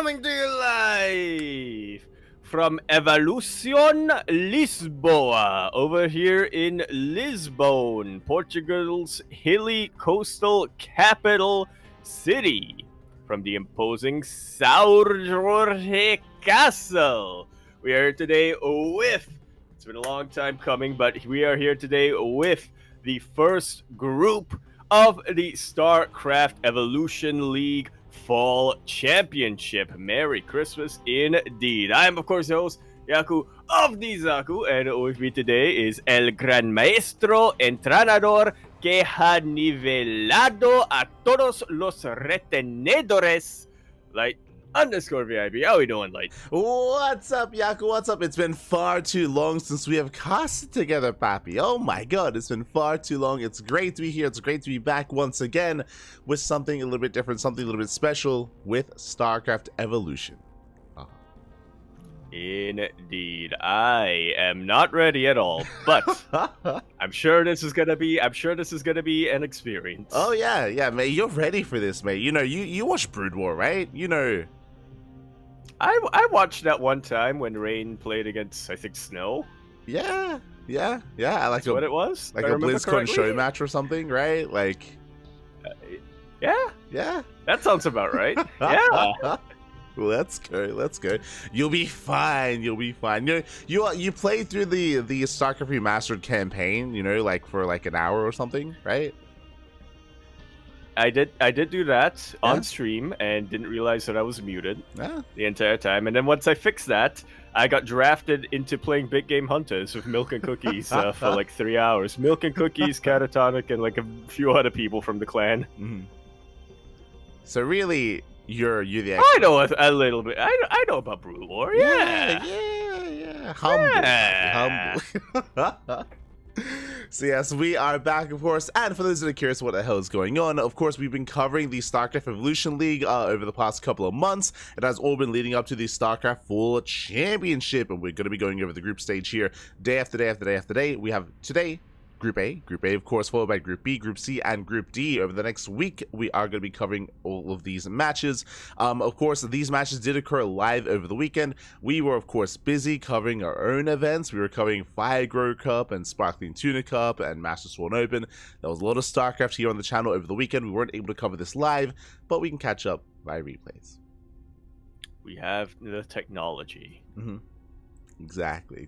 coming to you live from Evolution Lisboa, over here in Lisbon, Portugal's hilly coastal capital city. From the imposing São Jorge Castle, we are here today with, it's been a long time coming, but we are here today with the first group of the StarCraft Evolution League Fall Championship. Merry Christmas indeed. I am, of course, the host, Yaku of the Zaku, and with me today is El Gran Maestro Entrenador que ha nivelado a todos los retenedores, Light _ VIP. How we doing, Light? What's up, Yaku? What's up? It's been far too long since we have casted together, Papi. Oh my god, it's been far too long. It's great to be here. It's great to be back once again with something a little bit different, something a little bit special with StarCraft Evolution. Indeed, I am not ready at all, but I'm sure this is gonna be an experience. Oh yeah, mate, you're ready for this, mate. You know, you watch Brood War, right? You know. I watched that one time when Rain played against, I think, Snow. Yeah. I like what it was, like a BlizzCon show match or something, right? Like, yeah, that sounds about right. Yeah. Let's go. You'll be fine. You played through the StarCraft Remastered campaign, you know, like for like an hour or something, right? I did do that on stream and didn't realize that I was muted the entire time. And then once I fixed that, I got drafted into playing Big Game Hunters with Milk and Cookies for like 3 hours. Milk and Cookies, Catatonic, and like a few other people from the clan. Mm-hmm. So really, you're the expert. I know a little bit. I know about Brood War. Yeah. Humble. So yes, we are back, of course, and for those that are curious what the hell is going on, of course, we've been covering the StarCraft Evolution League over the past couple of months. It has all been leading up to the StarCraft Fall Championship, and we're going to be going over the group stage here day after day after day after day. We have today Group A, of course, followed by Group B, Group C, and Group D. Over the next week, we are going to be covering all of these matches. Of course, these matches did occur live over the weekend. We were, of course, busy covering our own events. We were covering Fire Grow Cup and Sparkling Tuna Cup and Master Sworn Open. There was a lot of StarCraft here on the channel over the weekend. We weren't able to cover this live, but we can catch up via replays. We have the technology. Mm-hmm. Exactly.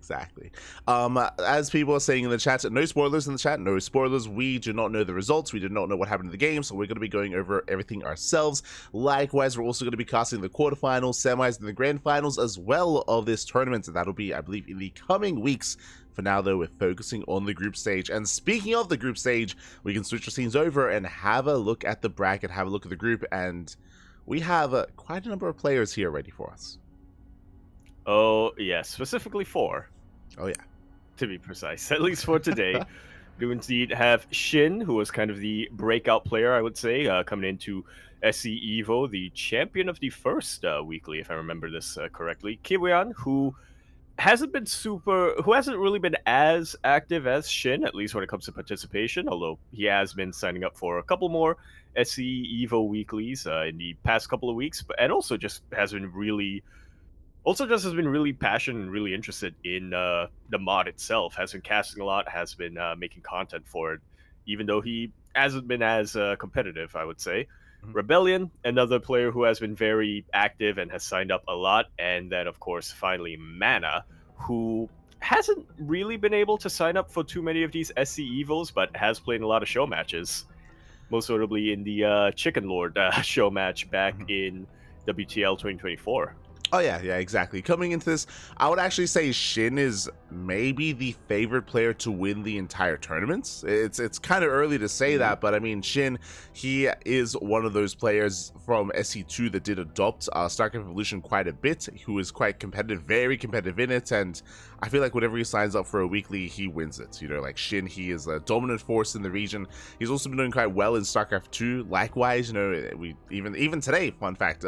As people are saying in the chat, no spoilers in the chat, no spoilers. We do not know the results. We do not know what happened in the game, so we're going to be going over everything ourselves. Likewise, we're also going to be casting the quarterfinals, semis, and the grand finals as well of this tournament, and that'll be, I believe, in the coming weeks. For now, though, we're focusing on the group stage. And speaking of the group stage, we can switch our scenes over and have a look at the bracket, have a look at the group, and we have quite a number of players here ready for us. Oh, yes. Specifically 4. Oh, yeah. To be precise. At least for today. We indeed have SHIN, who was kind of the breakout player, I would say, coming into SE Evo, the champion of the first weekly, if I remember this correctly. Kiwian, who hasn't really been as active as SHIN, at least when it comes to participation, although he has been signing up for a couple more SE Evo weeklies in the past couple of weeks, and also just has been really passionate and really interested in the mod itself, has been casting a lot, has been making content for it, even though he hasn't been as competitive, I would say. Mm-hmm. Rebellion, another player who has been very active and has signed up a lot. And then, of course, finally, Mana, who hasn't really been able to sign up for too many of these SC Evos, but has played in a lot of show matches, most notably in the Chicken Lord show match back in WTL 2024. Oh yeah, exactly. Coming into this, I would actually say SHIN is maybe the favorite player to win the entire tournaments. It's kind of early to say that, but I mean, SHIN, he is one of those players from SE2 that did adopt StarCraft Evolution quite a bit, who is quite competitive, very competitive in it, and I feel like whenever he signs up for a weekly, he wins it. You know, like SHIN, he is a dominant force in the region. He's also been doing quite well in StarCraft 2. Likewise, you know, we even today, fun fact,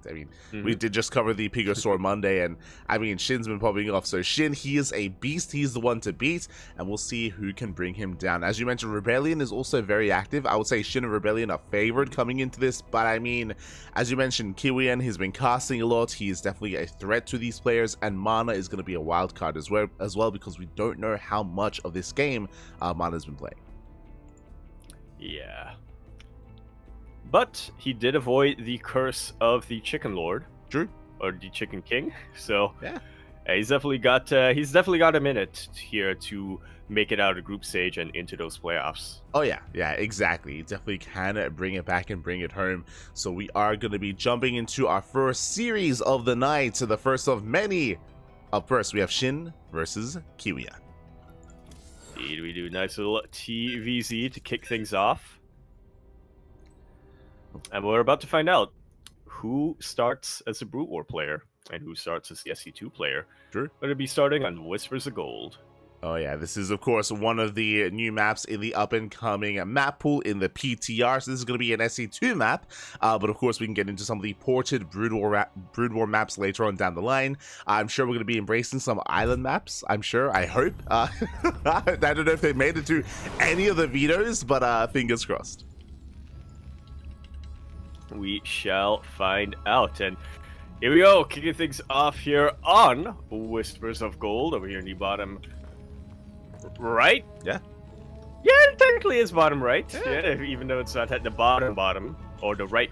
I mean, we did just cover the Pico Store Monday, and I mean, Shin's been popping off. So Shin, he is a beast. He's the one to beat, and we'll see who can bring him down. As you mentioned, Rebellion is also very active. I would say Shin and Rebellion are favored coming into this, but I mean, as you mentioned, Kiwian, he's been casting a lot. He is definitely a threat to these players, and Mana is going to be a wild card as well, because we don't know how much of this game Mana's been playing. Yeah. But he did avoid the curse of the Chicken Lord. True. Or the Chicken King. So yeah, he's definitely got a minute here to make it out of group stage and into those playoffs. Oh yeah, exactly. He definitely can bring it back and bring it home. So we are going to be jumping into our first series of the night, the first of many. Up first, we have Shin versus Kiwian. Indeed, we do nice little TVZ to kick things off. And we're about to find out who starts as a Brute War player and who starts as the SE2 player. Sure. We're going to be starting on Whispers of Gold. Oh yeah, this is of course one of the new maps in the up-and-coming map pool in the PTR. So this is going to be an SE2 map, but of course we can get into some of the ported Brood War maps later on down the line. I'm sure we're going to be embracing some island maps. I hope. I don't know if they made it to any of the vetoes, but fingers crossed. We shall find out. And here we go, kicking things off here on Whispers of Gold over here in the bottom right. Yeah, it technically is bottom right. Yeah, even though it's not at the bottom or the right.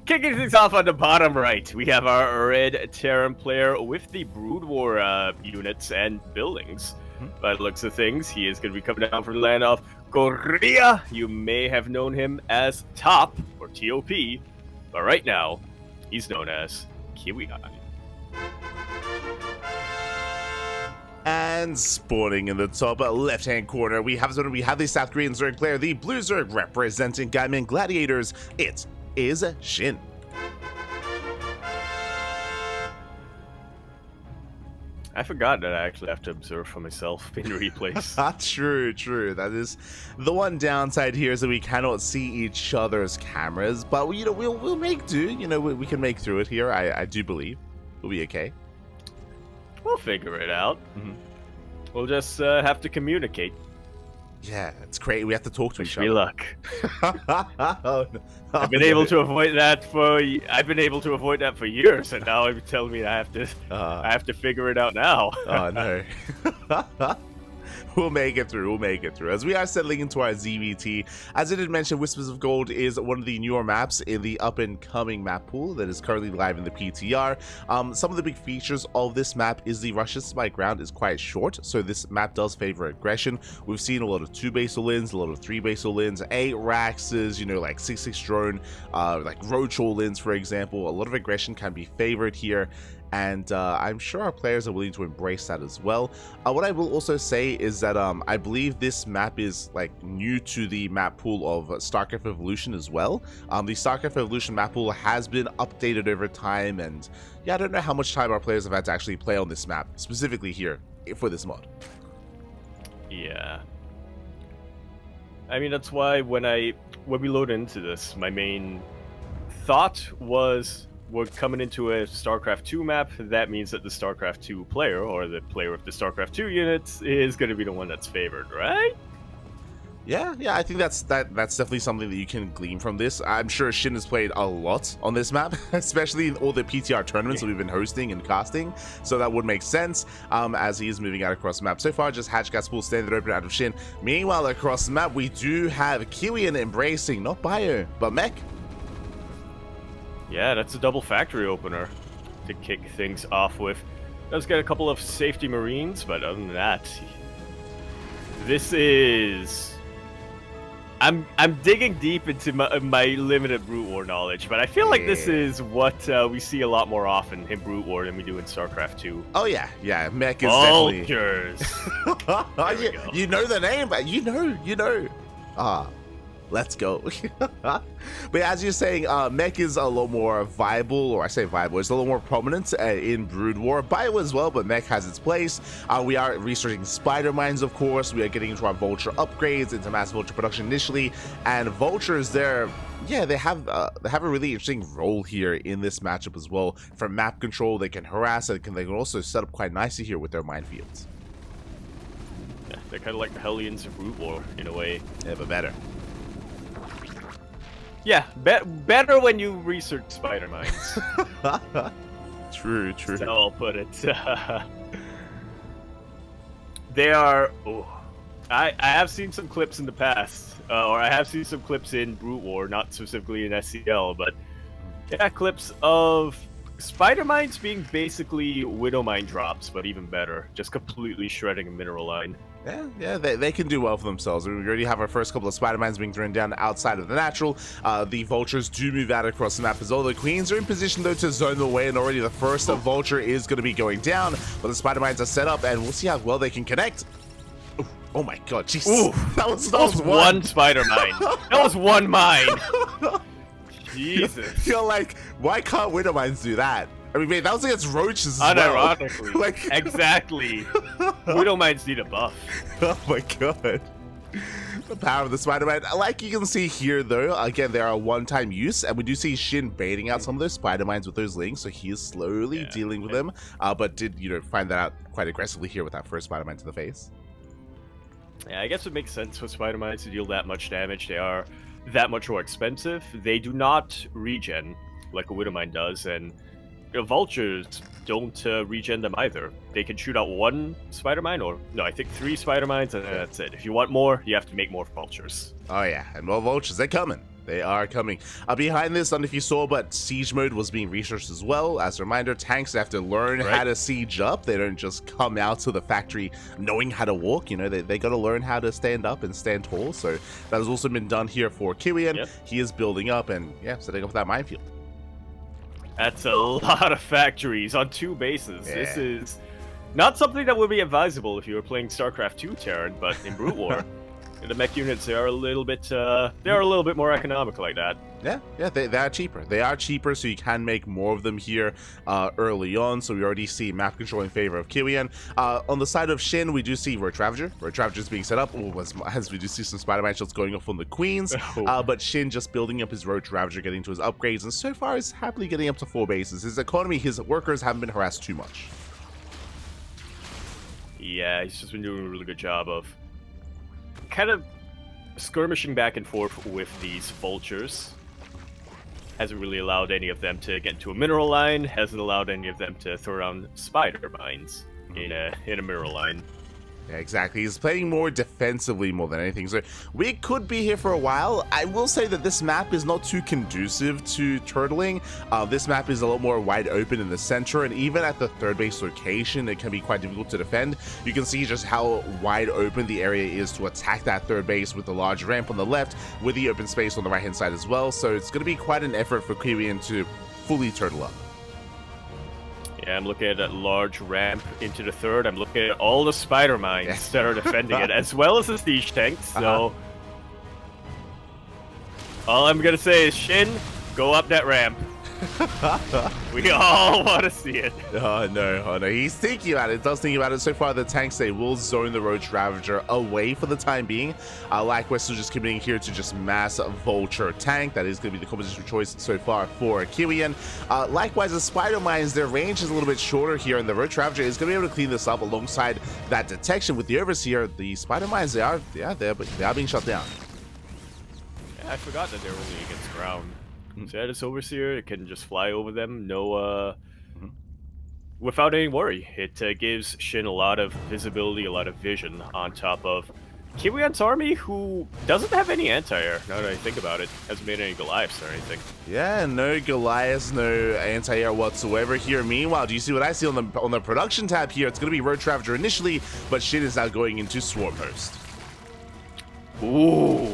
Kicking things off on the bottom right, we have our red Terran player with the Brood War units and buildings. By the looks of things, he is going to be coming down from the land of Korea. You may have known him as Top or TOP, but right now he's known as Kiwian. And spawning in the top left-hand corner, we have the South Korean Zerg player, the Blue Zerg representing Gaiman Gladiators. It is Shin. I forgot that I actually have to observe for myself in replays. True. That is the one downside here, is that we cannot see each other's cameras. But we'll make do. We can make through it here. I do believe we'll be okay. We'll figure it out. We'll just have to communicate. Yeah, it's great. We have to talk to each other. Wish me luck. I've been able to avoid that for years, and now you're telling me I have to figure it out now. Oh no. We'll make it through. As we are settling into our ZvT, as I did mention, Whispers of Gold is one of the newer maps in the up-and-coming map pool that is currently live in the PTR. Some of the big features of this map is the rush distance by ground is quite short, so this map does favor aggression. We've seen a lot of 2 base all-ins, a lot of 3 base all-ins, 8 Raxes, like 6/6 drone, like roach all-ins, for example. A lot of aggression can be favored here, and I'm sure our players are willing to embrace that as well. What I will also say is that I believe this map is new to the map pool of StarCraft Evolution as well. The StarCraft Evolution map pool has been updated over time, and yeah, I don't know how much time our players have had to actually play on this map, specifically here for this mod. Yeah. I mean, that's why when we load into this, my main thought was, we're coming into a StarCraft 2 map. That means that the StarCraft 2 player, or the player with the StarCraft 2 units, is going to be the one that's favored, right? Yeah, I think that's definitely something that you can glean from this. I'm sure Shin has played a lot on this map, especially in all the PTR tournaments that we've been hosting and casting, so that would make sense as he is moving out across the map. So far, just Hatch Gas Pool standard open out of Shin. Meanwhile, across the map, we do have Kiwian embracing, not Bio, but Mech. Yeah, that's a double factory opener to kick things off with. Does get a couple of safety marines, but other than that, this is... I'm digging deep into my limited Brute War knowledge, but I feel like this is what we see a lot more often in Brute War than we do in StarCraft 2. Oh yeah, Mech is Vultures. definitely... you know the name, but you know. Let's go. But as you're saying, Mech is a lot more viable, or I say viable, it's a little more prominent in Brood War. Bio as well, but Mech has its place. We are researching spider mines, of course. We are getting into our Vulture upgrades, into mass Vulture production initially, and Vultures, they're Yeah, they have a really interesting role here in this matchup as well. For map control, they can harass, and they can also set up quite nicely here with their minefields. Yeah, they're kind of like the Hellions of Root War in a way. Yeah, but better. Yeah, better when you research spider mines. True. So I'll put it. They are. Oh, I have seen some clips in the past, or I have seen some clips in Brute War, not specifically in SEL, but yeah, clips of spider mines being basically widow mine drops, but even better, just completely shredding a mineral line. Yeah, they can do well for themselves. We already have our first couple of spider mines being thrown down outside of the natural. The vultures do move out across the map as well. The queens are in position though to zone the way, and already the first vulture is going to be going down. But the spider mines are set up, and we'll see how well they can connect. Oh my god, jeez. That was one spider mine. That was one mine. Jesus. You're like, why can't widow mines do that? I mean, that was against roaches as well. Unironically. Like, exactly. Widow mines need a buff. Oh my god. The power of the Spider-Man. Like you can see here, though, again, they are a one-time use, and we do see Shin baiting out some of those Spider-Mines with those links, so he is slowly dealing with them, but did, find that out quite aggressively here with that first Spider-Man to the face. Yeah, I guess it makes sense for Spider-Mines to deal that much damage. They are that much more expensive. They do not regen like a Widowmine does, and vultures don't regen them either. They can shoot out one Spider-Mine, or no, I think 3 Spider-Mines, and that's it. If you want more, you have to make more vultures. Oh yeah, and more vultures, they're coming. They are coming. Behind this, I don't know if you saw, but siege mode was being researched as well. As a reminder, tanks have to learn how to siege up. They don't just come out to the factory knowing how to walk. They got to learn how to stand up and stand tall. So that has also been done here for Kiwian. Yep. He is building up and, setting up that minefield. That's a lot of factories on 2 bases. Yeah. This is not something that would be advisable if you were playing StarCraft 2 Terran, but in Brute War. The mech units, they are a little bit more economical like that. Yeah, they are cheaper. They are cheaper, so you can make more of them here early on. So we already see map control in favor of Kiwian. On the side of Shin, we do see Roach Ravager. Roach Ravager is being set up, as we do see some Spider-Man shots going off on the Queens. But Shin just building up his Roach Ravager, getting to his upgrades, and so far is happily getting up to 4 bases. His economy, his workers haven't been harassed too much. Yeah, he's just been doing a really good job of kind of skirmishing back and forth with these vultures. Hasn't really allowed any of them to get into a mineral line, hasn't allowed any of them to throw around spider mines in a mineral line. Yeah, exactly. He's playing more defensively more than anything, so we could be here for a while. I will say that this map is not too conducive to turtling. This map is a lot more wide open in the center, and even at the 3rd base location, it can be quite difficult to defend. You can see just how wide open the area is to attack that 3rd base with the large ramp on the left, with the open space on the right-hand side as well, so it's going to be quite an effort for Kiwian to fully turtle up. Yeah, I'm looking at that large ramp into the 3rd. I'm looking at all the spider mines that are defending it, as well as the siege tanks. So, all I'm gonna say is, Shin, go up that ramp. We all want to see it. Oh no, he's thinking about it. Does think about it. So far, the tanks, they will zone the Roach Ravager away for the time being. Likewise, just committing here to just mass vulture tank. That is going to be the composition of choice so far for Kiwian. Likewise, the spider mines, their range is a little bit shorter here, and the Roach Ravager is going to be able to clean this up alongside that detection with the overseer. The spider mines, they are being shut down. Yeah, I forgot that they're only against ground. So yeah, this overseer, it can just fly over them, without any worry. It gives Shin a lot of visibility, a lot of vision on top of Kiwian's army, who doesn't have any anti-air, now that I think about it. Hasn't made any Goliaths or anything. Yeah, no Goliaths, no anti-air whatsoever here. Meanwhile, do you see what I see on the production tab here? It's going to be Roach Ravager initially, but Shin is now going into Swarm Host. Ooh.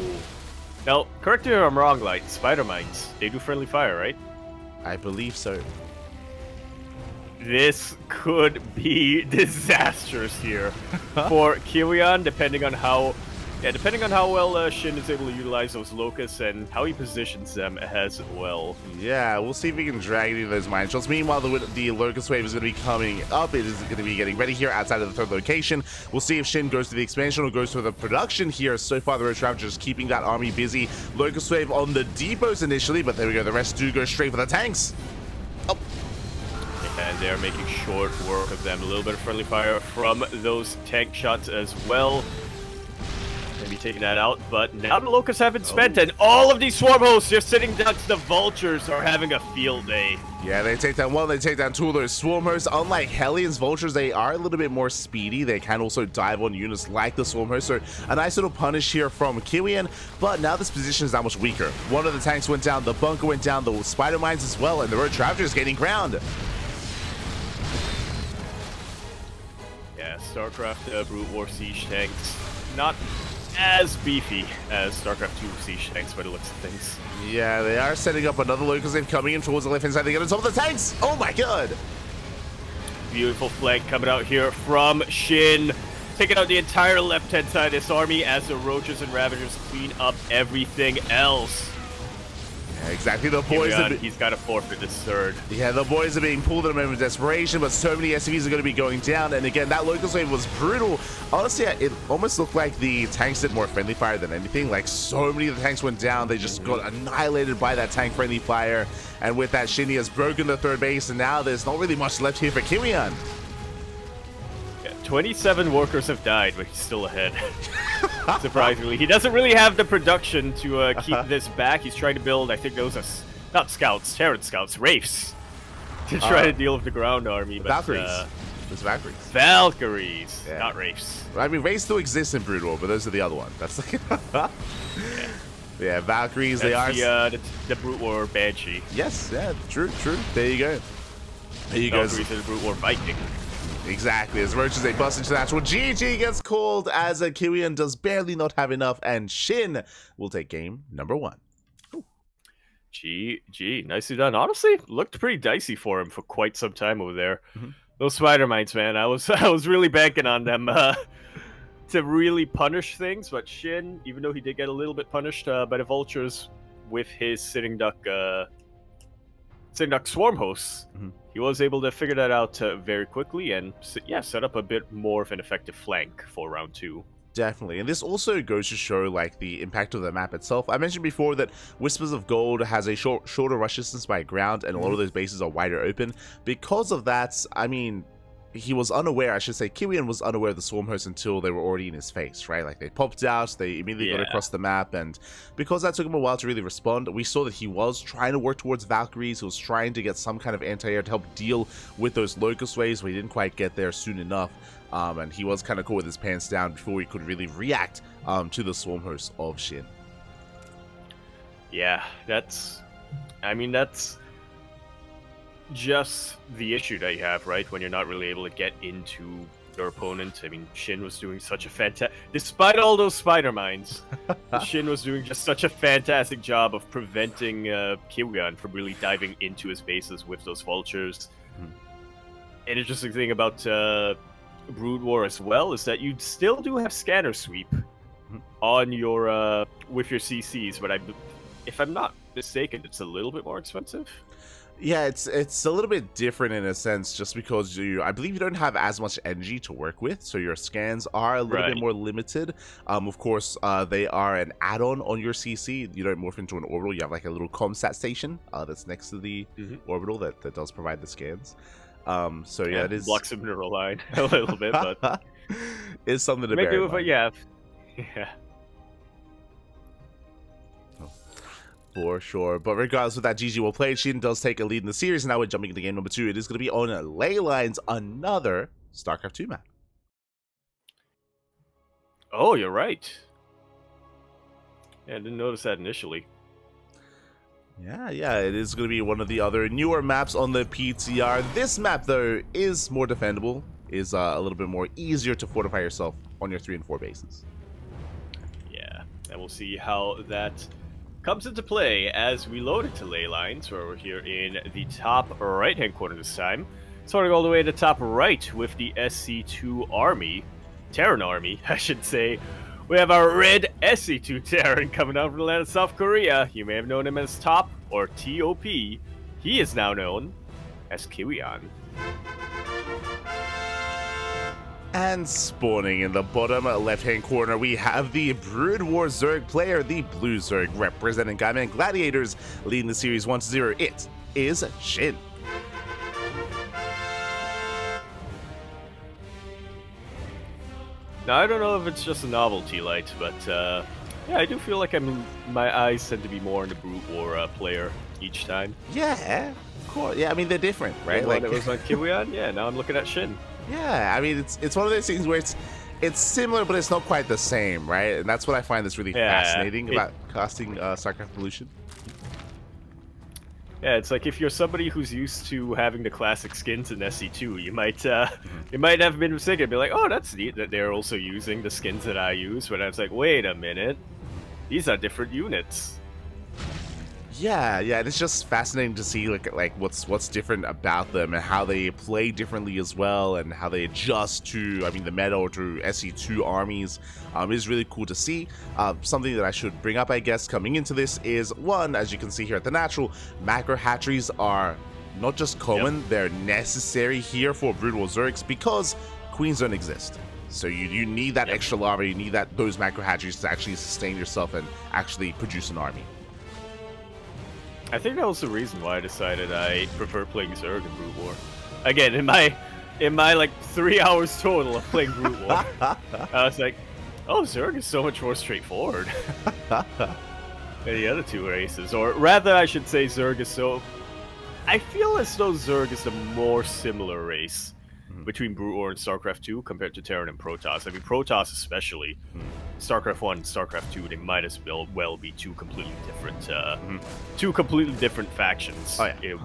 Now, correct me if I'm wrong, like, spider mines, they do friendly fire, right? I believe so. This could be disastrous here for Kiwian, depending on how Yeah, depending on how well Shin is able to utilize those locusts and how he positions them as well. Yeah, we'll see if we can drag any of those mine shots. Meanwhile, the locust wave is going to be coming up. It is going to be getting ready here outside of the third location. We'll see if Shin goes to the expansion or goes to the production here. So far, the Road Ravager is keeping that army busy. Locust wave on the depots initially, but there we go. The rest do go straight for the tanks. Oh. And they're making short work of them. A little bit of friendly fire from those tank shots as well. Maybe taking that out, but now the locusts have been spent, and all of these swarm hosts just sitting ducks. The vultures are having a field day. Yeah, they take down one, they take down two of those swarm hosts. Unlike Hellions, vultures, they are a little bit more speedy. They can also dive on units like the swarm host. So a nice little punish here from Kiwian, but now this position is that much weaker. One of the tanks went down, the bunker went down, the spider mines as well, and the Road Ravager is gaining ground. Yeah, StarCraft Brute War Siege tanks, not as beefy as StarCraft 2 Siege tanks by the looks of things. Yeah, they are setting up another locust wave coming in towards the left-hand side. They get on top of the tanks! Oh my god! Beautiful flank coming out here from Shin. Taking out the entire left-hand side of this army as the Roaches and Ravagers clean up everything else. Yeah, exactly, the boys he's got to forfeit this third. Yeah, the boys are being pulled in a moment of desperation, but so many SCVs are going to be going down, and again, that locust wave was brutal. Honestly, it almost looked like the tanks did more friendly fire than anything. Like, so many of the tanks went down, they just got annihilated by that tank friendly fire, and with that, Shin has broken the third base, and now there's not really much left here for Kiwian. Yeah, 27 workers have died, but he's still ahead. Surprisingly, he doesn't really have the production to keep this back. He's trying to build, I think those are not scouts, Terran scouts, Wraiths, to try to deal with the ground army. But Valkyries. There's Valkyries. Valkyries, yeah. not Wraiths. I mean, Wraiths still exist in Brood War, but those are the other ones. That's like yeah, Valkyries. That's they are the Brute War Banshee. Yes, yeah, true. There you go. There you go. Valkyries are the Brute War Viking. Exactly, as Roaches, they bust into the actual GG gets called as a Kiwian does barely not have enough, and Shin will take game number 1. GG, nicely done. Honestly, looked pretty dicey for him for quite some time over there. Those spider mines, man, I was really banking on them to really punish things, but Shin, even though he did get a little bit punished by the vultures with his sitting duck swarm hosts, he was able to figure that out very quickly and set up a bit more of an effective flank for round 2. Definitely, and this also goes to show like the impact of the map itself. I mentioned before that Whispers of Gold has a shorter rush distance by ground, and a lot of those bases are wider open. Because of that, I mean, he was unaware, I should say, Kiwian was unaware of the swarm host until they were already in his face, right? Like, they popped out, they immediately got across the map, and because that took him a while to really respond, we saw that he was trying to work towards Valkyries, he was trying to get some kind of anti-air to help deal with those locust waves, but he didn't quite get there soon enough, and he was kind of caught with his pants down before he could really react to the swarm host of Shin. Yeah, that's just the issue that you have, right? When you're not really able to get into your opponent. I mean, Shin was doing such a fantastic... Despite all those spider mines, Shin was doing just such a fantastic job of preventing Kiwian from really diving into his bases with those vultures. An interesting thing about Brood War as well is that you still do have scanner sweep on your with your CCs, but if I'm not mistaken, it's a little bit more expensive. Yeah, it's a little bit different in a sense, just because I believe you don't have as much energy to work with, so your scans are a little bit more limited. Of course, they are an add-on on your CC. You don't morph into an orbital. You have like a little comsat station that's next to the orbital that does provide the scans. So yeah, it is blocks the mineral line a little bit, but it's something to bear in mind. Yeah. For sure. But regardless of that, GG well played. Shin does take a lead in the series. And now we're jumping into game number 2. It is going to be on Ley Lines, another StarCraft 2 map. Oh, you're right. Yeah, I didn't notice that initially. Yeah, it is going to be one of the other newer maps on the PTR. This map, though, is more defendable, is a little bit more easier to fortify yourself on your 3 and 4 bases. Yeah, and we'll see how that comes into play as we load into Ley Lines, where we're here in the top right-hand corner this time. Starting all the way to the top right with the SC2 army, Terran army, I should say, We have our red SE2 Terran coming out from the land of South Korea. You may have known him as Top or TOP. He is now known as Kiwian. And spawning in the bottom left-hand corner, we have the Brood War Zerg player, the Blue Zerg, representing Gaiman Gladiators, leading the series 1-0. It is SHIN. Now, I don't know if it's just a novelty light, but yeah, I do feel like my eyes tend to be more on the Brood War player each time. Yeah, of course. Yeah, I mean, they're different, right? Like, it was on Kiwian, yeah, now I'm looking at SHIN. Yeah, I mean, it's one of those things where it's similar, but it's not quite the same, right? And that's what I find that's really fascinating about casting StarCraft Evolution. Yeah, it's like if you're somebody who's used to having the classic skins in SE2, you might have been mistaken and be like, oh, that's neat that they're also using the skins that I use. But I was like, wait a minute, these are different units. Yeah, and it's just fascinating to see like what's different about them and how they play differently as well, and how they adjust to, I mean, the meta or to SE2 armies. Is really cool to see. Something that I should bring up, I guess, coming into this is, one, as you can see here at the natural, macro hatcheries are not just common, they're necessary here for Brood War Zergs because queens don't exist. So you need that extra larva, you need those macro hatcheries to actually sustain yourself and actually produce an army. I think that was the reason why I decided I prefer playing Zerg in Brood War. Again, in my like 3 hours total of playing Brood War, I was like, oh, Zerg is so much more straightforward than the other two races. Or rather, I should say Zerg is so... I feel as though Zerg is the more similar race between Brood War and StarCraft 2 compared to Terran and Protoss. I mean, Protoss especially. StarCraft 1 and StarCraft 2, they might as well be two completely different factions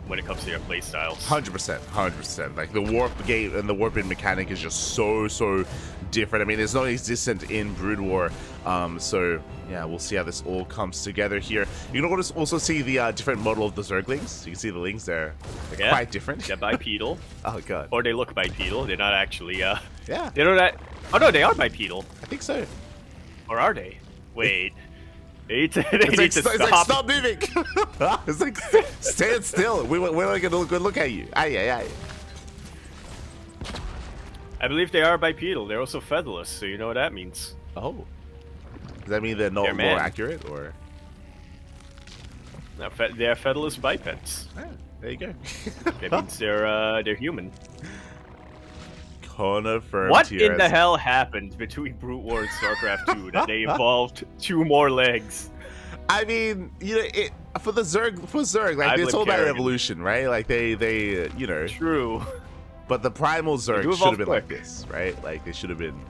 when it comes to their playstyles. 100%. Like the warp gate and the warp-in mechanic is just so different. I mean, it's not existent in Brood War. So yeah, we'll see how this all comes together here. You can also see the different model of the Zerglings. You can see the lings there. They're quite different. They're bipedal. Oh god. Or they look bipedal. They're not actually. Yeah. They don't. Oh no, they are bipedal. I think so. Or are they? Wait. They need to stop. It's like, stop moving. It's like, stand still. We're not going to look at you. Aye. I believe they are bipedal. They're also featherless, so you know what that means. Oh. Does that mean they're not more accurate, or? No, they're featherless bipeds. Ah, there you go. That means they're human. Confirmed. What in the hell happened between Brood War and StarCraft 2 that they evolved 2 more legs? I mean, you know, for Zerg, like it's all about evolution, right? Like they, you know. True. But the primal Zerg should have been like this, right? Like they should have been.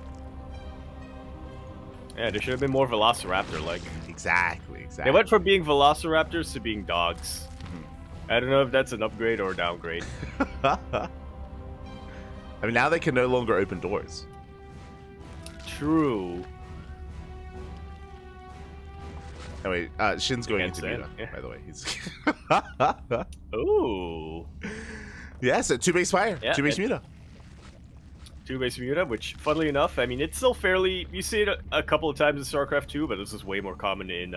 Yeah, they should have been more Velociraptor-like. Exactly. They went from being Velociraptors to being dogs. I don't know if that's an upgrade or a downgrade. I mean, now they can no longer open doors. True. Anyway, Shin's going into Muta, by the way. He's Ooh. Yeah, so 2-base fire. Yeah, 2-base Muta. 2-base Muta, which, funnily enough, I mean, it's still fairly... You see it a couple of times in StarCraft 2, but this is way more common in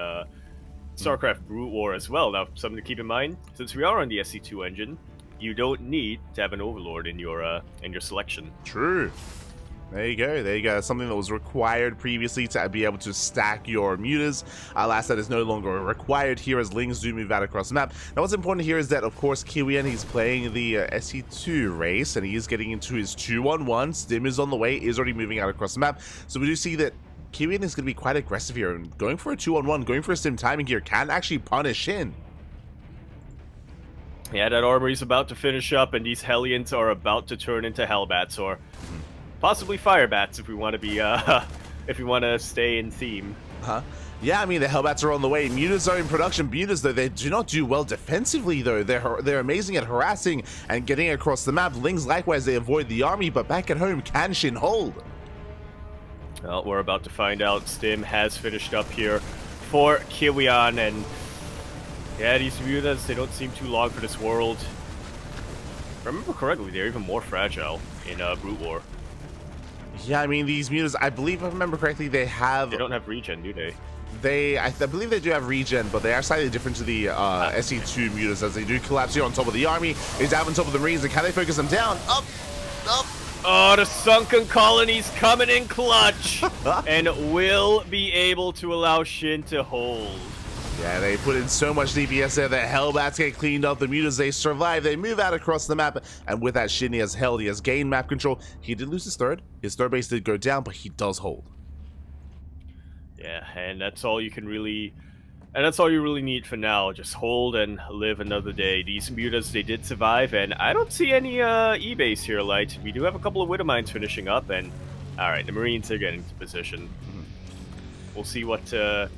StarCraft Brood War as well. Now, something to keep in mind, since we are on the SC2 engine, you don't need to have an Overlord in your selection. True. There you go. Something that was required previously to be able to stack your mutas. Alas, that is no longer required here as lings do move out across the map. Now, what's important here is that, of course, Kiwian, he's playing the SE2 race, and he is getting into his 2-1-1. Stim is on the way, is already moving out across the map. So we do see that Kiwian is going to be quite aggressive here, and going for a 2-on-1, going for a Stim timing here can actually punish SHIN. Yeah, that armory's about to finish up, and these Hellions are about to turn into Hellbats, or possibly Firebats if we want to be, if we want to stay in theme. Yeah, I mean, the Hellbats are on the way. Mutas are in production. Mutas, though, they do not do well defensively, though. They're amazing at harassing and getting across the map. Lings, likewise, they avoid the army, but back at home, can SHIN hold? Well, we're about to find out. Stim has finished up here for Kiwian, and yeah, these mutas, they don't seem too long for this world. If I remember correctly, they're even more fragile in Brood War. Yeah, I mean, these mutas, I believe, if I remember correctly, they don't have regen, do they? I believe they do have regen, but they are slightly different to the SE2 mutas, as they do collapse here on top of the army. He's down on top of the Marines, and can they focus them down? Up! Oh, the sunken colony's coming in clutch, and will be able to allow SHIN to hold. Yeah, they put in so much DPS there. The Hellbats get cleaned up. The mutas, they survive. They move out across the map. And with that, SHIN, he has held. He has gained map control. He did lose his third. His third base did go down, but he does hold. Yeah, and that's all you can really... And that's all you really need for now. Just hold and live another day. These mutas, they did survive, and I don't see any E-base here, Light. We do have a couple of Widow Mines finishing up, and... Alright, the Marines are getting into position. We'll see what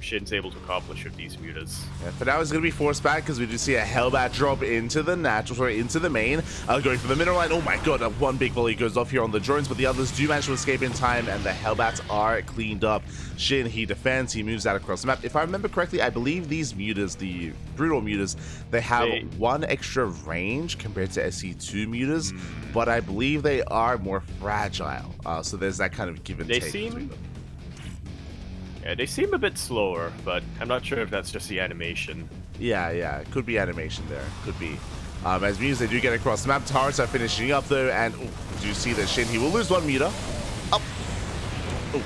SHIN's able to accomplish with these mutas. Yeah, for now, it's going to be forced back because we do see a Hellbat drop into the natural, sorry, into the main. Going for the middle line. Oh my god, one big volley goes off here on the drones, but the others do manage to escape in time, and the Hellbats are cleaned up. SHIN, he defends, he moves out across the map. If I remember correctly, I believe these mutas, the brutal mutas, they have one extra range compared to SE2 mutas, but I believe they are more fragile. So there's that kind of give and take between them. Yeah, they seem a bit slower, but I'm not sure if that's just the animation. Yeah, could be animation there. Could be. As mutas, they do get across the map. Turrets are finishing up though, and we do see that SHIN, he will lose one muta. Up. Oh.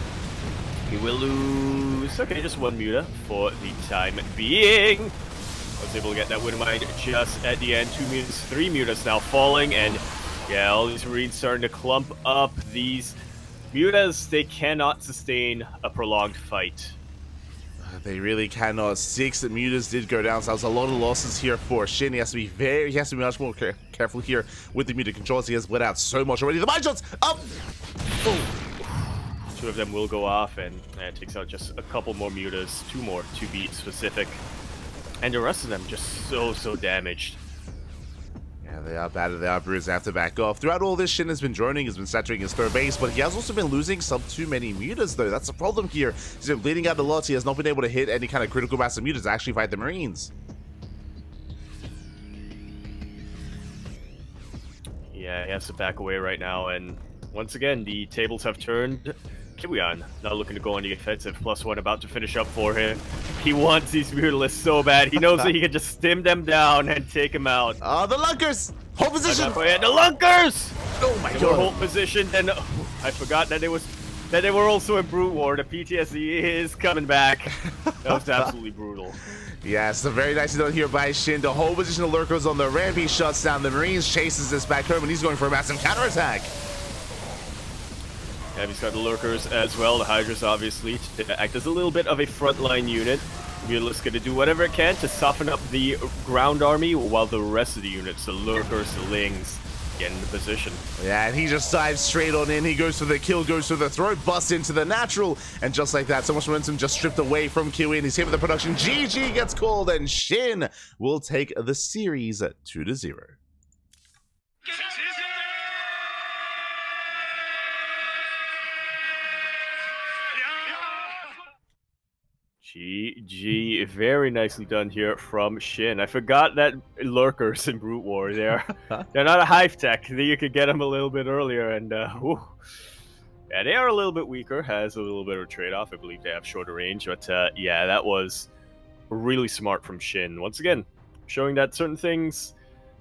He will lose. Okay, just one muta for the time being. I was able to get that Widow Mine just at the end. 2 mutas, 3 mutas now falling, and yeah, all these Marines starting to clump up. These mutas, they cannot sustain a prolonged fight. They really cannot. 6 mutas did go down, so that was a lot of losses here for SHIN. He has to be much more careful here with the muta controls. He has let out so much already. The mine shots up. Oh. 2 of them will go off, and it takes out just a couple more mutas, 2 more to be specific, and the rest of them just so damaged. Yeah, they are battered, they are bruised, they have to back off. Throughout all this, SHIN has been droning, has been saturating his third base, but he has also been losing some too many mutas, though. That's the problem here. He's been bleeding out a lot. He has not been able to hit any kind of critical mass of mutas to actually fight the Marines. Yeah, he has to back away right now, and once again, the tables have turned. Kiwian not looking to go on the offensive. +1 about to finish up for him. He wants these Mutalists so bad. He knows that he can just stim them down and take them out. Oh, the Lunkers! Hold position! The Lunkers! Oh my god! Hold position, then I forgot that they were also in Brute War. The PTSD is coming back. That was absolutely brutal. Yes, so very nicely done here by SHIN. The whole position of Lurkers on the ramp. He shuts down the Marines, chases this back home, and he's going for a massive counterattack. Yeah, he's got the Lurkers as well, the Hydras obviously, to act as a little bit of a frontline unit. Mutalisk's gonna do whatever it can to soften up the ground army, while the rest of the units, the Lurkers, the Lings, get into position. Yeah, and he just dives straight on in. He goes for the kill, goes for the throw, busts into the natural, and just like that, so much momentum just stripped away from Kiwian. He's here with the production. GG gets called, and SHIN will take the series 2-0. GG, very nicely done here from SHIN. I forgot that Lurkers in Brute War, they're not a hive tech. You could get them a little bit earlier, and yeah, they are a little bit weaker, has a little bit of a trade-off. I believe they have shorter range, but yeah, that was really smart from SHIN. Once again, showing that certain things,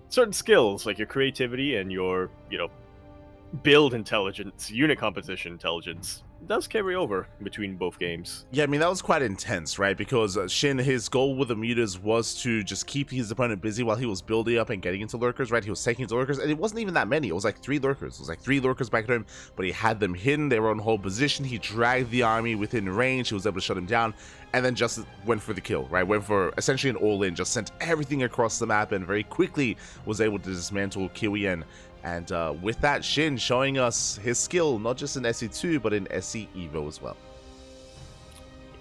certain skills, like your creativity and your, build intelligence, unit composition intelligence, does carry over between both games. Yeah, I mean, that was quite intense, right? Because SHIN, his goal with the mutas was to just keep his opponent busy while he was building up and getting into Lurkers, right? He was taking into Lurkers, and it wasn't even that many. It was like 3 Lurkers. It was like 3 Lurkers back at him, but he had them hidden. They were on hold position. He dragged the army within range. He was able to shut him down, and then just went for the kill, right? Went for essentially an all-in, just sent everything across the map, and very quickly was able to dismantle Kiwian. And with that, SHIN showing us his skill, not just in SE2, but in SE Evo as well.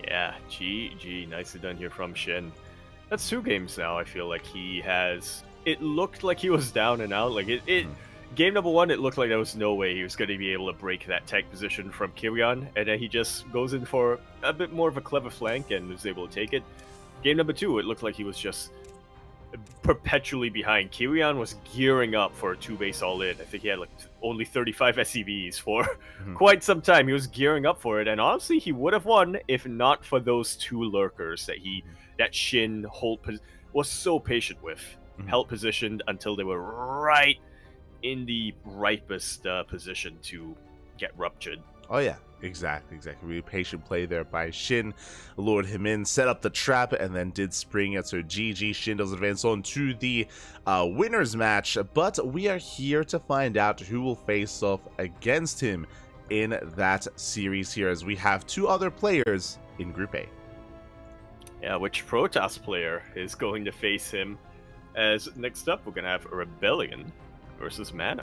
Yeah, GG. Nicely done here from SHIN. That's 2 games now, I feel like he has... It looked like he was down and out. Like, game number 1, it looked like there was no way he was going to be able to break that tech position from Kiwian. And then he just goes in for a bit more of a clever flank and was able to take it. Game number 2, it looked like he was just perpetually behind. Kiwian was gearing up for a 2-base all-in. I think he had like only 35 SCVs for quite some time. He was gearing up for it, and honestly, he would have won if not for those 2 lurkers that SHIN was so patient with. Held positioned until they were right in the ripest position to get ruptured. Oh yeah, exactly. Really patient play there by SHIN, lured him in, set up the trap, and then did spring it. So GG, SHIN does advance on to the winners match, but we are here to find out who will face off against him in that series here, as we have 2 other players in Group A. Yeah, which Protoss player is going to face him? As next up, we're going to have Rebellion versus Mana.